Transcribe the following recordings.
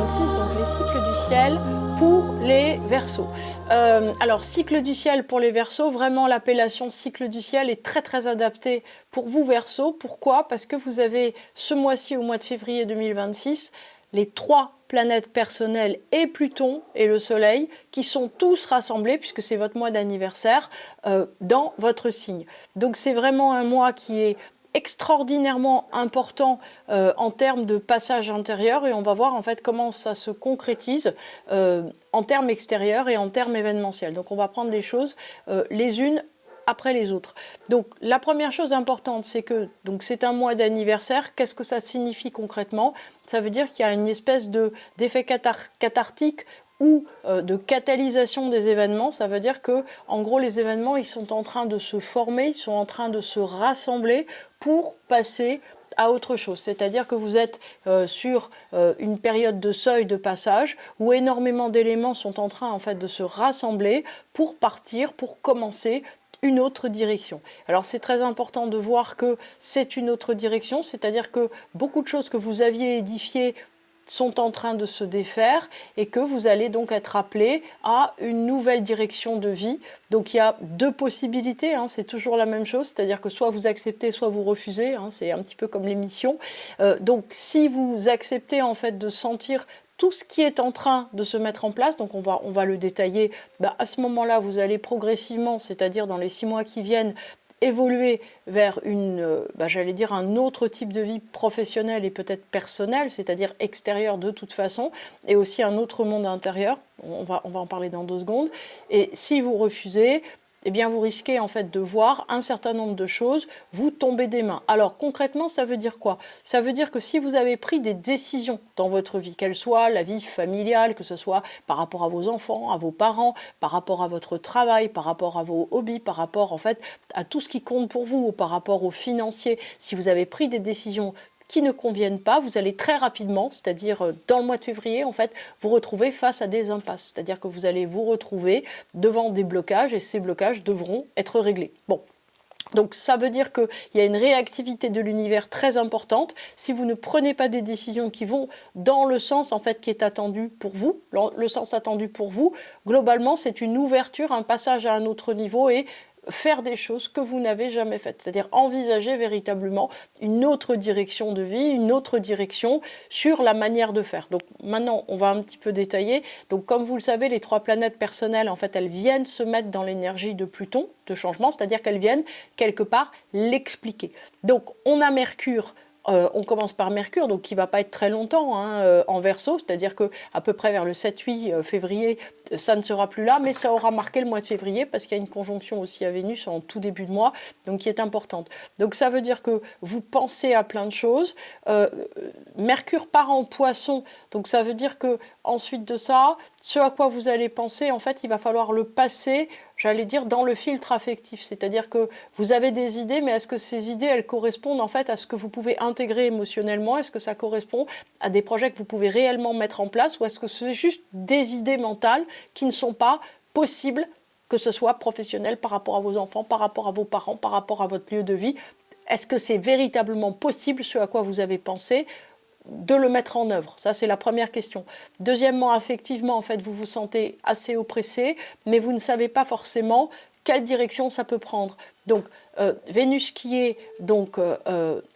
2026, donc les cycles du ciel pour les Verseaux. Alors, cycle du ciel pour les Verseaux, vraiment l'appellation cycle du ciel est très très adaptée pour vous Verseaux. Pourquoi? Parce que vous avez ce mois-ci, au mois de février 2026, les 3 planètes personnelles et Pluton et le Soleil qui sont tous rassemblés, puisque c'est votre mois d'anniversaire, dans votre signe. Donc c'est vraiment un mois qui est extraordinairement important en termes de passage intérieur, et on va voir en fait comment ça se concrétise en termes extérieurs et en termes événementiels. Donc on va prendre des choses les unes après les autres. Donc la première chose importante, c'est que c'est un mois d'anniversaire. Qu'est-ce que ça signifie concrètement? Ça veut dire qu'il y a une espèce d'effet cathartique ou de catalysation des événements. Ça veut dire que, en gros, les événements, ils sont en train de se former, ils sont en train de se rassembler pour passer à autre chose. C'est-à-dire que vous êtes sur une période de seuil de passage où énormément d'éléments sont en train en fait de se rassembler pour partir, pour commencer une autre direction. Alors c'est très important de voir que c'est une autre direction, c'est-à-dire que beaucoup de choses que vous aviez édifiées sont en train de se défaire et que vous allez donc être appelé à une nouvelle direction de vie. Donc il y a 2 possibilités, c'est toujours la même chose, c'est-à-dire que soit vous acceptez, soit vous refusez, c'est un petit peu comme l'émission. Donc si vous acceptez en fait de sentir tout ce qui est en train de se mettre en place, donc on va le détailler, à ce moment-là, vous allez progressivement, c'est-à-dire dans les 6 mois qui viennent, évoluer vers j'allais dire un autre type de vie professionnelle et peut-être personnelle, c'est-à-dire extérieure de toute façon, et aussi un autre monde intérieur. On va en parler dans 2 secondes. Et si vous refusez, eh bien vous risquez en fait de voir un certain nombre de choses vous tomber des mains. Alors concrètement, ça veut dire quoi? Ça veut dire que si vous avez pris des décisions dans votre vie, qu'elles soient la vie familiale, que ce soit par rapport à vos enfants, à vos parents, par rapport à votre travail, par rapport à vos hobbies, par rapport en fait à tout ce qui compte pour vous, ou par rapport aux financiers, si vous avez pris des décisions qui ne conviennent pas, vous allez très rapidement, c'est-à-dire dans le mois de février, en fait, vous retrouver face à des impasses. C'est-à-dire que vous allez vous retrouver devant des blocages et ces blocages devront être réglés. Bon. Donc ça veut dire qu'il y a une réactivité de l'univers très importante. Si vous ne prenez pas des décisions qui vont dans le sens en fait qui est attendu pour vous, le sens attendu pour vous, globalement c'est une ouverture, un passage à un autre niveau et faire des choses que vous n'avez jamais faites, c'est-à-dire envisager véritablement une autre direction de vie, une autre direction sur la manière de faire. Donc maintenant, on va un petit peu détailler. Donc comme vous le savez, les 3 planètes personnelles, en fait, elles viennent se mettre dans l'énergie de Pluton, de changement, c'est-à-dire qu'elles viennent quelque part l'expliquer. Donc on a Mercure. On commence par Mercure, donc qui ne va pas être très longtemps en Verseau, c'est-à-dire qu'à peu près vers le 7-8 février, ça ne sera plus là, mais ça aura marqué le mois de février, parce qu'il y a une conjonction aussi à Vénus en tout début de mois, donc qui est importante. Donc ça veut dire que vous pensez à plein de choses. Mercure part en Poisson, donc ça veut dire que ensuite de ça, ce à quoi vous allez penser, en fait, il va falloir le passer, j'allais dire, dans le filtre affectif. C'est-à-dire que vous avez des idées, mais est-ce que ces idées, elles correspondent en fait à ce que vous pouvez intégrer émotionnellement? Est-ce que ça correspond à des projets que vous pouvez réellement mettre en place? Ou est-ce que c'est juste des idées mentales qui ne sont pas possibles, que ce soit professionnel par rapport à vos enfants, par rapport à vos parents, par rapport à votre lieu de vie? Est-ce que c'est véritablement possible, ce à quoi vous avez pensé, de le mettre en œuvre? Ça, c'est la première question. Deuxièmement, affectivement, en fait, vous vous sentez assez oppressé, mais vous ne savez pas forcément quelle direction ça peut prendre. Donc, Vénus qui est donc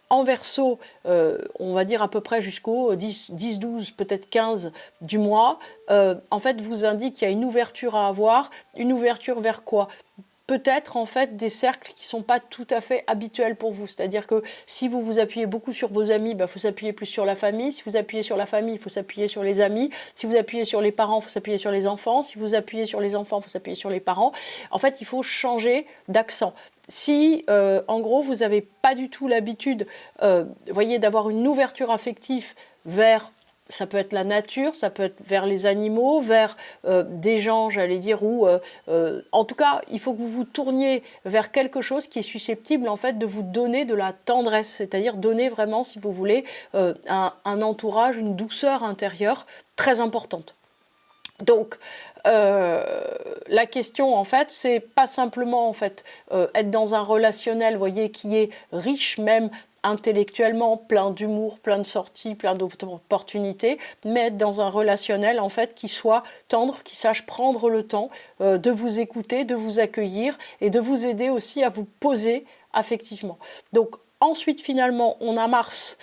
en Verseau, on va dire à peu près jusqu'au 10, 12, peut-être 15 du mois, en fait, vous indique qu'il y a une ouverture à avoir. Une ouverture vers quoi? Peut-être en fait des cercles qui ne sont pas tout à fait habituels pour vous. C'est-à-dire que si vous vous appuyez beaucoup sur vos amis, il faut s'appuyer plus sur la famille. Si vous appuyez sur la famille, il faut s'appuyer sur les amis. Si vous appuyez sur les parents, il faut s'appuyer sur les enfants. Si vous appuyez sur les enfants, il faut s'appuyer sur les parents. En fait, il faut changer d'accent. Si, en gros, vous n'avez pas du tout l'habitude, voyez, d'avoir une ouverture affective vers... Ça peut être la nature, ça peut être vers les animaux, vers des gens, j'allais dire, ou en tout cas, il faut que vous vous tourniez vers quelque chose qui est susceptible en fait de vous donner de la tendresse, c'est-à-dire donner vraiment, si vous voulez, un entourage, une douceur intérieure très importante. Donc, la question, en fait, c'est pas simplement en fait être dans un relationnel, voyez, qui est riche, même intellectuellement, plein d'humour, plein de sorties, plein d'opportunités, mais être dans un relationnel en fait qui soit tendre, qui sache prendre le temps de vous écouter, de vous accueillir et de vous aider aussi à vous poser affectivement. Donc ensuite, finalement, on a Mars,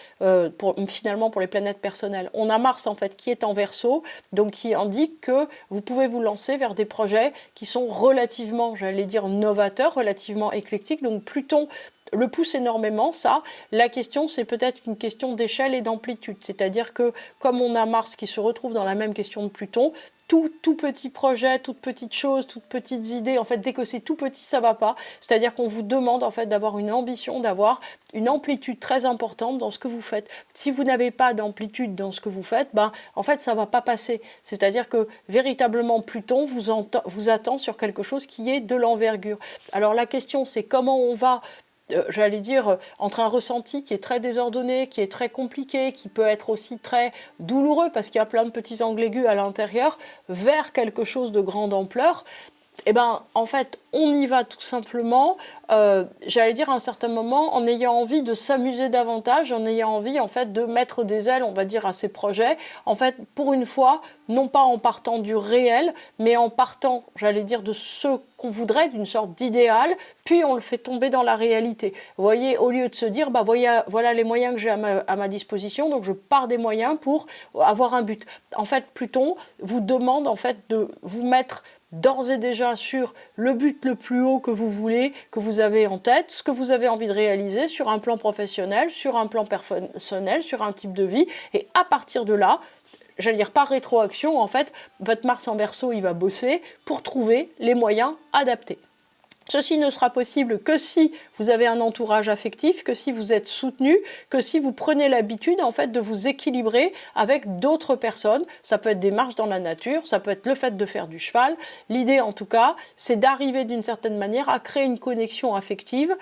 pour les planètes personnelles, on a Mars en fait qui est en Verseau, donc qui indique que vous pouvez vous lancer vers des projets qui sont relativement, j'allais dire, novateurs, relativement éclectiques. Donc Pluton le pousse énormément, ça. La question, c'est peut-être une question d'échelle et d'amplitude. C'est-à-dire que, comme on a Mars qui se retrouve dans la même question de Pluton, tout petit projet, toute petite chose, toutes petites idées, en fait, dès que c'est tout petit, ça ne va pas. C'est-à-dire qu'on vous demande, en fait, d'avoir une ambition, d'avoir une amplitude très importante dans ce que vous faites. Si vous n'avez pas d'amplitude dans ce que vous faites, ben, en fait, ça ne va pas passer. C'est-à-dire que, véritablement, Pluton vous attend sur quelque chose qui est de l'envergure. Alors, la question, c'est comment on va j'allais dire, entre un ressenti qui est très désordonné, qui est très compliqué, qui peut être aussi très douloureux parce qu'il y a plein de petits angles aigus à l'intérieur, vers quelque chose de grande ampleur, eh ben, en fait, on y va tout simplement, j'allais dire à un certain moment, en ayant envie de s'amuser davantage, en ayant envie en fait de mettre des ailes, on va dire, à ces projets, en fait, pour une fois, non pas en partant du réel, mais en partant, j'allais dire, de ce qu'on voudrait, d'une sorte d'idéal, puis on le fait tomber dans la réalité. Vous voyez, au lieu de se dire, bah, voilà les moyens que j'ai à ma disposition, donc je pars des moyens pour avoir un but. En fait, Pluton vous demande en fait de vous mettre d'ores et déjà sur le but le plus haut que vous voulez, que vous avez en tête, ce que vous avez envie de réaliser sur un plan professionnel, sur un plan personnel, sur un type de vie. Et à partir de là, j'allais dire par rétroaction, en fait, votre Mars en Verseau, il va bosser pour trouver les moyens adaptés. Ceci ne sera possible que si vous avez un entourage affectif, que si vous êtes soutenu, que si vous prenez l'habitude en fait de vous équilibrer avec d'autres personnes. Ça peut être des marches dans la nature, ça peut être le fait de faire du cheval. L'idée en tout cas, c'est d'arriver d'une certaine manière à créer une connexion affective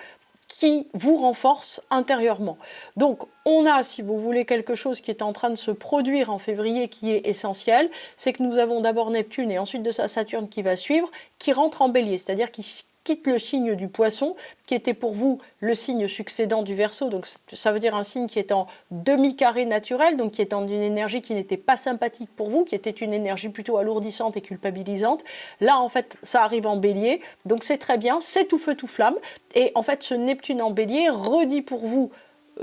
qui vous renforce intérieurement. Donc, on a, si vous voulez, quelque chose qui est en train de se produire en février qui est essentiel, c'est que nous avons d'abord Neptune et ensuite de ça Saturne qui va suivre, qui rentre en Bélier, c'est-à-dire qui quitte le signe du Poisson, qui était pour vous le signe succédant du Verseau, donc ça veut dire un signe qui est en demi-carré naturel, donc qui est en une énergie qui n'était pas sympathique pour vous, qui était une énergie plutôt alourdissante et culpabilisante. Là, en fait, ça arrive en Bélier, donc c'est très bien, c'est tout feu, tout flamme, et en fait, ce Neptune en Bélier redit pour vous,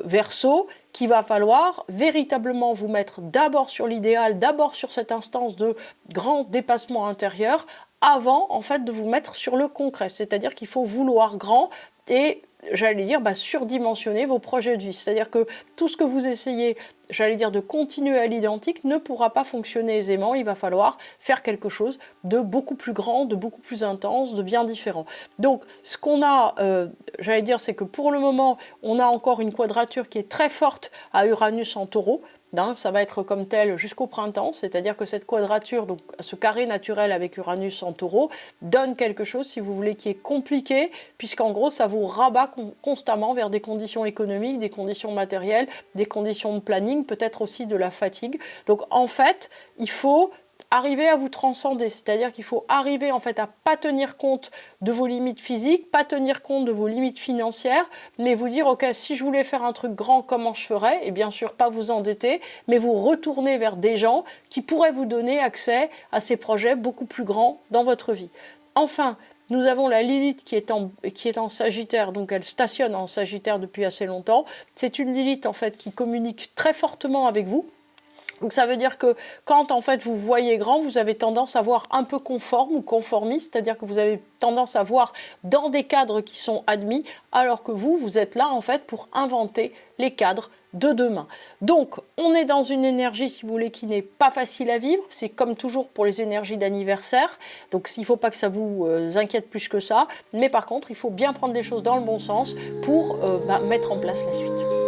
Verseau, qu'il va falloir véritablement vous mettre d'abord sur l'idéal, d'abord sur cette instance de grand dépassement intérieur, avant en fait de vous mettre sur le concret. C'est-à-dire qu'il faut vouloir grand et, j'allais dire, surdimensionner vos projets de vie. C'est-à-dire que tout ce que vous essayez, j'allais dire, de continuer à l'identique ne pourra pas fonctionner aisément. Il va falloir faire quelque chose de beaucoup plus grand, de beaucoup plus intense, de bien différent. Donc, ce qu'on a, j'allais dire, c'est que pour le moment, on a encore une quadrature qui est très forte à Uranus en Taureau. Ça va être comme tel jusqu'au printemps, c'est-à-dire que cette quadrature, donc ce carré naturel avec Uranus en Taureau, donne quelque chose, si vous voulez, qui est compliqué, puisqu'en gros, ça vous rabat constamment vers des conditions économiques, des conditions matérielles, des conditions de planning, peut-être aussi de la fatigue. Donc en fait, il faut arriver à vous transcender, c'est-à-dire qu'il faut arriver en fait à pas tenir compte de vos limites physiques, pas tenir compte de vos limites financières, mais vous dire ok, si je voulais faire un truc grand, comment je ferais? Et bien sûr pas vous endetter, mais vous retourner vers des gens qui pourraient vous donner accès à ces projets beaucoup plus grands dans votre vie. Enfin, nous avons la Lilith qui est en Sagittaire, donc elle stationne en Sagittaire depuis assez longtemps. C'est une Lilith en fait qui communique très fortement avec vous. Donc ça veut dire que quand en fait vous voyez grand, vous avez tendance à voir un peu conforme ou conformiste, c'est-à-dire que vous avez tendance à voir dans des cadres qui sont admis, alors que vous êtes là en fait pour inventer les cadres de demain. Donc on est dans une énergie, si vous voulez, qui n'est pas facile à vivre, c'est comme toujours pour les énergies d'anniversaire, donc il ne faut pas que ça vous inquiète plus que ça, mais par contre il faut bien prendre les choses dans le bon sens pour mettre en place la suite.